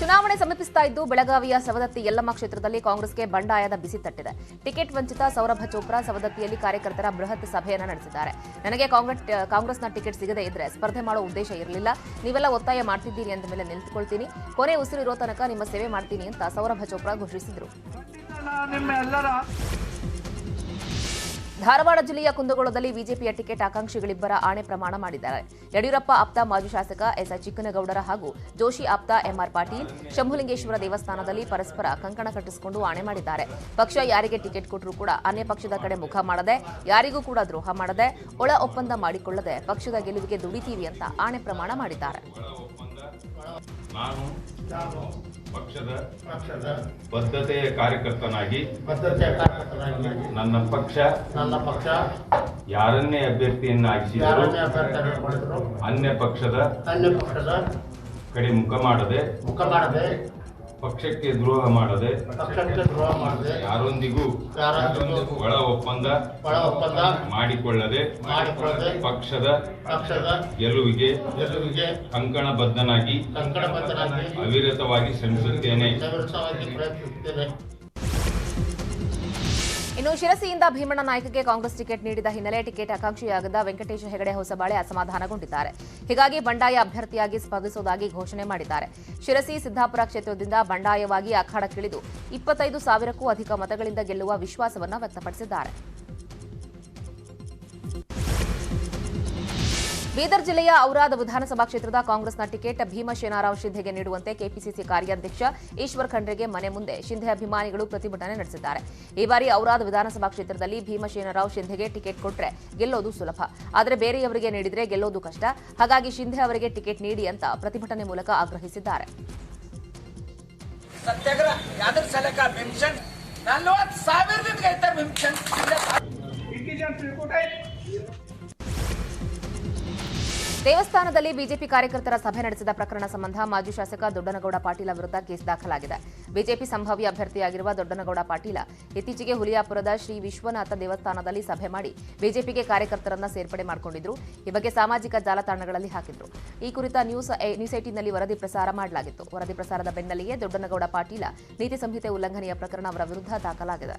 ಚುನಾವಣೆ ಸಮೀಪಿಸುತ್ತಾ ಇದ್ದು ಬೆಳಗಾವಿಯ ಸವದತ್ತಿ ಯಲ್ಲಮ್ಮ ಕ್ಷೇತ್ರದಲ್ಲಿ ಕಾಂಗ್ರೆಸ್ಗೆ ಬಂಡಾಯದ ಬಿಸಿ ತಟ್ಟಿದೆ. ಟಿಕೆಟ್ ವಂಚಿತ ಸೌರಭ ಚೋಪ್ರಾ ಸವದತ್ತಿಯಲ್ಲಿ ಕಾರ್ಯಕರ್ತರ ಬೃಹತ್ ಸಭೆಯನ್ನು ನಡೆಸಿದ್ದಾರೆ. ನನಗೆ ಕಾಂಗ್ರೆಸ್ನ ಟಿಕೆಟ್ ಸಿಗದೇ ಇದ್ರೆ ಸ್ಪರ್ಧೆ ಮಾಡೋ ಉದ್ದೇಶ ಇರಲಿಲ್ಲ. ನೀವೆಲ್ಲ ಒತ್ತಾಯ ಮಾಡ್ತಿದ್ದೀರಿ ಅಂದ ಮೇಲೆ ನಿಂತುಕೊಳ್ತೀನಿ. ಕೊನೆ ಉಸಿರಿರೋ ತನಕ ನಿಮ್ಮ ಸೇವೆ ಮಾಡ್ತೀನಿ ಅಂತ ಸೌರಭ ಚೋಪ್ರಾ ಘೋಷಿಸಿದರು. ಧಾರವಾಡ ಜಿಲ್ಲೆಯ ಕುಂದಗೋಳದಲ್ಲಿ ಬಿಜೆಪಿಯ ಟಿಕೆಟ್ ಆಕಾಂಕ್ಷಿಗಳಿಬ್ಬರ ಆಣೆ ಪ್ರಮಾಣ ಮಾಡಿದ್ದಾರೆ. ಯಡಿಯೂರಪ್ಪ ಆಪ್ತ ಮಾಜಿ ಶಾಸಕ ಎಸ್ಐ ಚಿಕ್ಕನಗೌಡರ ಹಾಗೂ ಜೋಶಿ ಆಪ್ತ ಎಂಆರ್ ಪಾಟೀಲ್ ಶಂಭುಲಿಂಗೇಶ್ವರ ದೇವಸ್ಥಾನದಲ್ಲಿ ಪರಸ್ಪರ ಕಂಕಣ ಕಟ್ಟಿಸಿಕೊಂಡು ಆಣೆ ಮಾಡಿದ್ದಾರೆ. ಪಕ್ಷ ಯಾರಿಗೆ ಟಿಕೆಟ್ ಕೊಟ್ಟರೂ ಕೂಡ ಅನ್ಯ ಪಕ್ಷದ ಕಡೆ ಮುಖ ಮಾಡದೆ, ಯಾರಿಗೂ ಕೂಡ ದ್ರೋಹ ಮಾಡದೆ, ಒಳ ಒಪ್ಪಂದ ಮಾಡಿಕೊಳ್ಳದೆ ಪಕ್ಷದ ಗೆಲುವಿಗೆ ದುಡಿತೀವಿ ಅಂತ ಆಣೆ ಪ್ರಮಾಣ ಮಾಡಿದ್ದಾರೆ. ಪಕ್ಷದ ಬದ್ಧತೆಯ ಕಾರ್ಯಕರ್ತನಾಗಿ ನನ್ನ ಪಕ್ಷ ಯಾರನ್ನೇ ಅಭ್ಯರ್ಥಿಯನ್ನಾಗಿಸಿದರೂ ಅನ್ಯ ಪಕ್ಷದ ಕಡೆ ಮುಖ ಮಾಡದೆ ಪಕ್ಷಕ್ಕೆ ದ್ರೋಹ ಮಾಡದೆ ಯಾರೊಂದಿಗೂ ಒಳ ಒಪ್ಪಂದ ಮಾಡಿಕೊಳ್ಳದೆ ಪಕ್ಷದ ಗೆಲುವಿಗೆ ಕಂಕಣಬದ್ಧನಾಗಿ ಅವಿರತವಾಗಿ ಶ್ರಮಿಸುತ್ತೇನೆ. ಇನ್ನು ಶಿರಸಿಯಿಂದ ಭೀಮಣ್ಣ ನಾಯ್ಕಗೆ ಕಾಂಗ್ರೆಸ್ ಟಿಕೆಟ್ ನೀಡಿದ ಹಿನ್ನೆಲೆ ಟಿಕೆಟ್ ಆಕಾಂಕ್ಷಿಯಾಗದ ವೆಂಕಟೇಶ ಹೆಗಡೆ ಹೊಸಬಾಳೆ ಅಸಮಾಧಾನಗೊಂಡಿದ್ದಾರೆ. ಹೀಗಾಗಿ ಬಂಡಾಯ ಅಭ್ಯರ್ಥಿಯಾಗಿ ಸ್ಪರ್ಧಿಸುವುದಾಗಿ ಘೋಷಣೆ ಮಾಡಿದ್ದಾರೆ. ಶಿರಸಿ ಸಿದ್ದಾಪುರ ಕ್ಷೇತ್ರದಿಂದ ಬಂಡಾಯವಾಗಿ ಅಖಾಡಕ್ಕಿಳಿದು 25,000ಕ್ಕೂ ಅಧಿಕ ಮತಗಳಿಂದ ಗೆಲ್ಲುವ ವಿಶ್ವಾಸವನ್ನು ವ್ಯಕ್ತಪಡಿಸಿದ್ದಾರೆ. ಬೀದರ್ ಜಿಲ್ಲೆಯ ಔರಾದ್ ವಿಧಾನಸಭಾ ಕ್ಷೇತ್ರದ ಕಾಂಗ್ರೆಸ್ನ ಟಿಕೆಟ್ ಭೀಮಸೇನಾರಾವ್ ಶಿಂಧೆಗೆ ನೀಡುವಂತೆ ಕೆಪಿಸಿಸಿ ಕಾರ್ಯಾಧ್ಯಕ್ಷ ಈಶ್ವರ್ ಖಂಡ್ರೆಗೆ ಮನೆ ಮುಂದೆ ಶಿಂಧೆ ಅಭಿಮಾನಿಗಳು ಪ್ರತಿಭಟನೆ ನಡೆಸಿದ್ದಾರೆ. ಈ ಬಾರಿ ಔರಾದ್ ವಿಧಾನಸಭಾ ಕ್ಷೇತ್ರದಲ್ಲಿ ಭೀಮಸೇನಾರಾವ್ ಶಿಂಧೆಗೆ ಟಿಕೆಟ್ ಕೊಟ್ಟರೆ ಗೆಲ್ಲೋದು ಸುಲಭ, ಆದರೆ ಬೇರೆಯವರಿಗೆ ನೀಡಿದ್ರೆ ಗೆಲ್ಲೋದು ಕಷ್ಟ. ಹಾಗಾಗಿ ಶಿಂಧೆ ಅವರಿಗೆ ಟಿಕೆಟ್ ನೀಡಿ ಅಂತ ಪ್ರತಿಭಟನೆ ಮೂಲಕ ಆಗ್ರಹಿಸಿದ್ದಾರೆ. ದೇವಸ್ಥಾನದಲ್ಲಿ ಬಿಜೆಪಿ ಕಾರ್ಯಕರ್ತರ ಸಭೆ ನಡೆಸಿದ ಪ್ರಕರಣ ಸಂಬಂಧ ಮಾಜಿ ಶಾಸಕ ದೊಡ್ಡನಗೌಡ ಪಾಟೀಲ ವಿರುದ್ಧ ಕೇಸ್ ದಾಖಲಾಗಿದೆ. ಬಿಜೆಪಿ ಸಂಭಾವ್ಯ ಅಭ್ಯರ್ಥಿಯಾಗಿರುವ ದೊಡ್ಡನಗೌಡ ಪಾಟೀಲ ಇತ್ತೀಚೆಗೆ ಹುಲಿಯಾಪುರದ ಶ್ರೀ ವಿಶ್ವನಾಥ ದೇವಸ್ಥಾನದಲ್ಲಿ ಸಭೆ ಮಾಡಿ ಬಿಜೆಪಿಗೆ ಕಾರ್ಯಕರ್ತರನ್ನ ಸೇರ್ಪಡೆ ಮಾಡಿಕೊಂಡಿದ್ರು. ಈ ಬಗ್ಗೆ ಸಾಮಾಜಿಕ ಜಾಲತಾಣಗಳಲ್ಲಿ ಹಾಕಿದ್ರು. ಈ ಕುರಿತ ನ್ಯೂಸ್ 18ನಲ್ಲಿ ವರದಿ ಪ್ರಸಾರ ಮಾಡಲಾಗಿತ್ತು. ವರದಿ ಪ್ರಸಾರದ ಬೆನ್ನಲ್ಲಿಯೇ ದೊಡ್ಡನಗೌಡ ಪಾಟೀಲ ನೀತಿ ಸಂಹಿತೆ ಉಲ್ಲಂಘನೆಯ ಪ್ರಕರಣ ಅವರ ವಿರುದ್ಧ ದಾಖಲಾಗಿದೆ.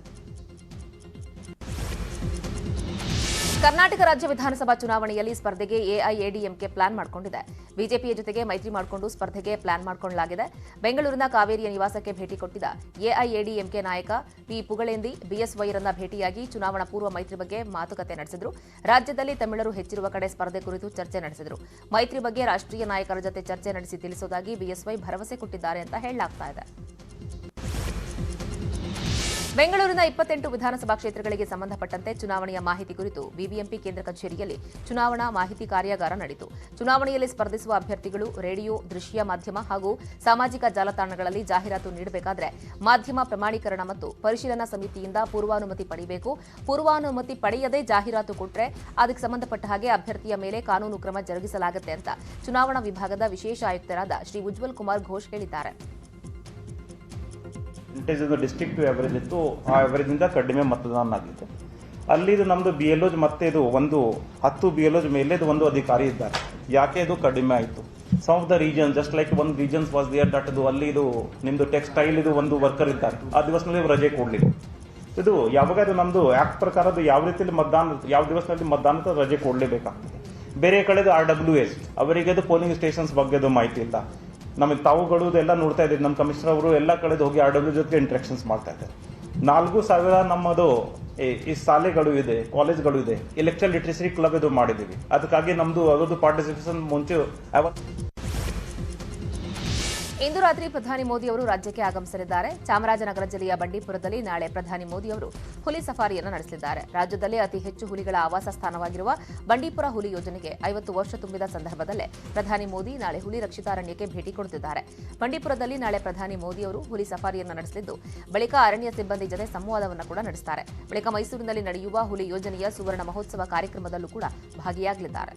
ಕರ್ನಾಟಕ ರಾಜ್ಯ ವಿಧಾನಸಭಾ ಚುನಾವಣೆಯಲ್ಲಿ ಸ್ಪರ್ಧೆಗೆ ಎಐಎಡಿಎಂಕೆ ಪ್ಲಾನ್ ಮಾಡಿಕೊಂಡಿದೆ. ಬಿಜೆಪಿಯ ಜೊತೆಗೆ ಮೈತ್ರಿ ಮಾಡಿಕೊಂಡು ಸ್ಪರ್ಧೆಗೆ ಪ್ಲಾನ್ ಮಾಡಿಕೊಳ್ಳಲಾಗಿದೆ. ಬೆಂಗಳೂರಿನ ಕಾವೇರಿಯ ನಿವಾಸಕ್ಕೆ ಭೇಟಿ ಕೊಟ್ಟಿದ್ದ ಎಐಎಡಿಎಂಕೆ ನಾಯಕ ಪಿ ಪುಗಳೇಂದಿ ಬಿಎಸ್ವೈರನ್ನ ಭೇಟಿಯಾಗಿ ಚುನಾವಣಾ ಪೂರ್ವ ಮೈತ್ರಿ ಬಗ್ಗೆ ಮಾತುಕತೆ ನಡೆಸಿದರು. ರಾಜ್ಯದಲ್ಲಿ ತಮಿಳರು ಹೆಚ್ಚಿರುವ ಕಡೆ ಸ್ಪರ್ಧೆ ಕುರಿತು ಚರ್ಚೆ ನಡೆಸಿದರು. ಮೈತ್ರಿ ಬಗ್ಗೆ ರಾಷ್ಟ್ರೀಯ ನಾಯಕರ ಜೊತೆ ಚರ್ಚೆ ನಡೆಸಿ ತಿಳಿಸುವುದಾಗಿ ಬಿಎಸ್ವೈ ಭರವಸೆ ಕೊಟ್ಟಿದ್ದಾರೆ ಅಂತ ಹೇಳಲಾಗ್ತಾ ಇದೆ. ಬೆಂಗಳೂರಿನ 28 ವಿಧಾನಸಭಾ ಕ್ಷೇತ್ರಗಳಿಗೆ ಸಂಬಂಧಪಟ್ಟಂತೆ ಚುನಾವಣೆಯ ಮಾಹಿತಿ ಕುರಿತು ಬಿಬಿಎಂಪಿ ಕೇಂದ್ರ ಕಚೇರಿಯಲ್ಲಿ ಚುನಾವಣಾ ಮಾಹಿತಿ ಕಾರ್ಯಾಗಾರ ನಡೆಯಿತು. ಚುನಾವಣೆಯಲ್ಲಿ ಸ್ಪರ್ಧಿಸುವ ಅಭ್ಯರ್ಥಿಗಳು ರೇಡಿಯೋ, ದೃಶ್ಯ ಮಾಧ್ಯಮ ಹಾಗೂ ಸಾಮಾಜಿಕ ಜಾಲತಾಣಗಳಲ್ಲಿ ಜಾಹೀರಾತು ನೀಡಬೇಕಾದರೆ ಮಾಧ್ಯಮ ಪ್ರಮಾಣೀಕರಣ ಮತ್ತು ಪರಿಶೀಲನಾ ಸಮಿತಿಯಿಂದ ಪೂರ್ವಾನುಮತಿ ಪಡೆಯಬೇಕು. ಪೂರ್ವಾನುಮತಿ ಪಡೆಯದೇ ಜಾಹೀರಾತು ಕೊಟ್ಟರೆ ಅದಕ್ಕೆ ಸಂಬಂಧಪಟ್ಟ ಹಾಗೆ ಅಭ್ಯರ್ಥಿಯ ಮೇಲೆ ಕಾನೂನು ಕ್ರಮ ಜರುಗಿಸಲಾಗುತ್ತೆ ಅಂತ ಚುನಾವಣಾ ವಿಭಾಗದ ವಿಶೇಷ ಆಯುಕ್ತರಾದ ಶ್ರೀ ಉಜ್ವಲ್ ಕುಮಾರ್ ಘೋಷ್ ಹೇಳಿದ್ದಾರೆ. ಡಿಸ್ಟ್ರಿಕ್ಟ್ ಅವರೇಜ್ ಇತ್ತು, ಆ ಅವರೇಜಿಂದ ಕಡಿಮೆ ಮತದಾನ ಆಗಿತ್ತು. ಅಲ್ಲಿ ಇದು ನಮ್ಮದು BLOs ಮತ್ತೆ ಇದು 10 BLOs ಮೇಲೆ ಒಂದು ಅಧಿಕಾರಿ ಇದ್ದಾರೆ. ಯಾಕೆ ಇದು ಕಡಿಮೆ ಆಯಿತು? Some of the reason just like ಒಂದು ರೀಜನ್ಸ್ ವಾಸ್ ದೇರ್ ದಟ್ ಇದು ಅಲ್ಲಿ ಇದು ನಿಮ್ಮದು ಟೆಕ್ಸ್ಟೈಲ್ ಇದು ಒಂದು ವರ್ಕರ್ ಇದ್ದಾರೆ, ಆ ದಿವಸದಲ್ಲಿ ರಜೆ ಕೊಡಲಿಲ್ಲ. ಇದು ಯಾವಾಗ ಇದು ನಮ್ಮದು ಆ್ಯಕ್ಟ್ ಪ್ರಕಾರ ಅದು ಯಾವ ರೀತಿಯಲ್ಲಿ ಯಾವ ದಿವಸದಲ್ಲಿ ಮತದಾನದ ರಜೆ ಕೊಡಲೇಬೇಕಾಗ್ತದೆ. ಬೇರೆ ಕಡೆದು RWS ಅವರಿಗೆ ಅದು ಪೋಲಿಂಗ್ ಸ್ಟೇಷನ್ಸ್ ಬಗ್ಗೆ ಅದು ಮಾಹಿತಿ ಇಲ್ಲ. ನಮಗೆ ತಾವುಗಳು ಎಲ್ಲ ನೋಡ್ತಾ ಇದ್ದೀವಿ. ನಮ್ಮ ಕಮಿಷನರ್ ಅವರು ಎಲ್ಲ ಕಡೆದು ಹೋಗಿ RW ಜೊತೆಗೆ ಇಂಟ್ರಾಕ್ಷನ್ಸ್ ಮಾಡ್ತಾ ಇದ್ದಾರೆ. 4,000 ನಮ್ಮದು ಈ ಶಾಲೆಗಳು ಇದೆ, ಕಾಲೇಜ್ಗಳು ಇದೆ, ಎಲೆಕ್ಟ್ರಲ್ ಲಿಟ್ರಸಿ ಕ್ಲಬ್ ಇದು ಮಾಡಿದ್ದೀವಿ. ಅದಕ್ಕಾಗಿ ನಮ್ಮದು ಅದರದ್ದು ಪಾರ್ಟಿಸಿಪೇಷನ್ ಮುಂಚೆ ಇಂದು ರಾತ್ರಿ ಪ್ರಧಾನಿ ಮೋದಿ ಅವರು ರಾಜ್ಯಕ್ಕೆ ಆಗಮಿಸಲಿದ್ದಾರೆ. ಚಾಮರಾಜನಗರ ಜಿಲ್ಲೆಯ ಬಂಡೀಪುರದಲ್ಲಿ ನಾಳೆ ಪ್ರಧಾನಿ ಮೋದಿ ಅವರು ಹುಲಿ ಸಫಾರಿಯನ್ನು ನಡೆಸಲಿದ್ದಾರೆ. ರಾಜ್ಯದಲ್ಲೇ ಅತಿ ಹೆಚ್ಚು ಹುಲಿಗಳ ಆವಾಸ ಸ್ಥಾನವಾಗಿರುವ ಬಂಡೀಪುರ ಹುಲಿ ಯೋಜನೆಗೆ 50 ವರ್ಷ ತುಂಬಿದ ಸಂದರ್ಭದಲ್ಲೇ ಪ್ರಧಾನಿ ಮೋದಿ ನಾಳೆ ಹುಲಿ ರಕ್ಷಿತಾರಣ್ಯಕ್ಕೆ ಭೇಟಿ ಕೊಡುತ್ತಿದ್ದಾರೆ. ಬಂಡೀಪುರದಲ್ಲಿ ನಾಳೆ ಪ್ರಧಾನಿ ಮೋದಿ ಅವರು ಹುಲಿ ಸಫಾರಿಯನ್ನು ನಡೆಸಲಿದ್ದು ಬಳಿಕ ಅರಣ್ಯ ಸಿಬ್ಬಂದಿ ಜೊತೆ ಸಂವಾದವನ್ನು ಕೂಡ ನಡೆಸುತ್ತಾರೆ. ಬಳಿಕ ಮೈಸೂರಿನಲ್ಲಿ ನಡೆಯುವ ಹುಲಿ ಯೋಜನೆಯ ಸುವರ್ಣ ಮಹೋತ್ಸವ ಕಾರ್ಯಕ್ರಮದಲ್ಲೂ ಕೂಡ ಭಾಗಿಯಾಗಲಿದ್ದಾರೆ.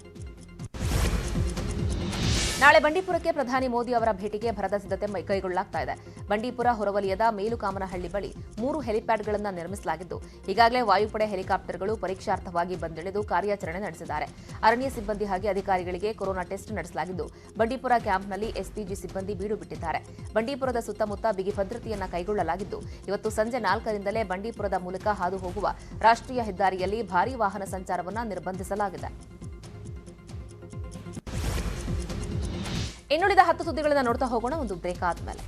ನಾಳೆ ಬಂಡೀಪುರಕ್ಕೆ ಪ್ರಧಾನಿ ಮೋದಿ ಅವರ ಭೇಟಿಗೆ ಭರದ ಸಿದ್ಧತೆ ಕೈಗೊಳ್ಳಲಾಗ್ತಾ ಇದೆ. ಬಂಡೀಪುರ ಹೊರವಲಯದ ಮೇಲುಕಾಮನಹಳ್ಳಿ ಬಳಿ 3 ಹೆಲಿಪ್ಯಾಡ್ಗಳನ್ನು ನಿರ್ಮಿಸಲಾಗಿದ್ದು, ಈಗಾಗಲೇ ವಾಯುಪಡೆ ಹೆಲಿಕಾಪ್ಟರ್ಗಳು ಪರೀಕ್ಷಾರ್ಥವಾಗಿ ಬಂದಿಳಿದು ಕಾರ್ಯಾಚರಣೆ ನಡೆಸಿದ್ದಾರೆ. ಅರಣ್ಯ ಸಿಬ್ಬಂದಿ ಹಾಗೆ ಅಧಿಕಾರಿಗಳಿಗೆ ಕೊರೋನಾ ಟೆಸ್ಟ್ ನಡೆಸಲಾಗಿದ್ದು, ಬಂಡೀಪುರ ಕ್ಯಾಂಪ್ನಲ್ಲಿ ಎಸ್ಪಿಜಿ ಸಿಬ್ಬಂದಿ ಬೀಡು ಬಿಟ್ಟಿದ್ದಾರೆ. ಬಂಡೀಪುರದ ಸುತ್ತಮುತ್ತ ಬಿಗಿ ಭದ್ರತೆಯನ್ನ ಕೈಗೊಳ್ಳಲಾಗಿದ್ದು, ಇವತ್ತು ಸಂಜೆ 4ರಿಂದಲೇ ಬಂಡೀಪುರದ ಮೂಲಕ ಹಾದು ಹೋಗುವ ರಾಷ್ಟ್ರೀಯ ಹೆದ್ದಾರಿಯಲ್ಲಿ ಭಾರೀ ವಾಹನ ಸಂಚಾರವನ್ನು ನಿರ್ಬಂಧಿಸಲಾಗಿದೆ. ಇನ್ನುಳಿದ 10 ಸುದ್ದಿಗಳನ್ನು ನೋಡ್ತಾ ಹೋಗೋಣ ಒಂದು ಬ್ರೇಕ್ ಆದ್ಮೇಲೆ.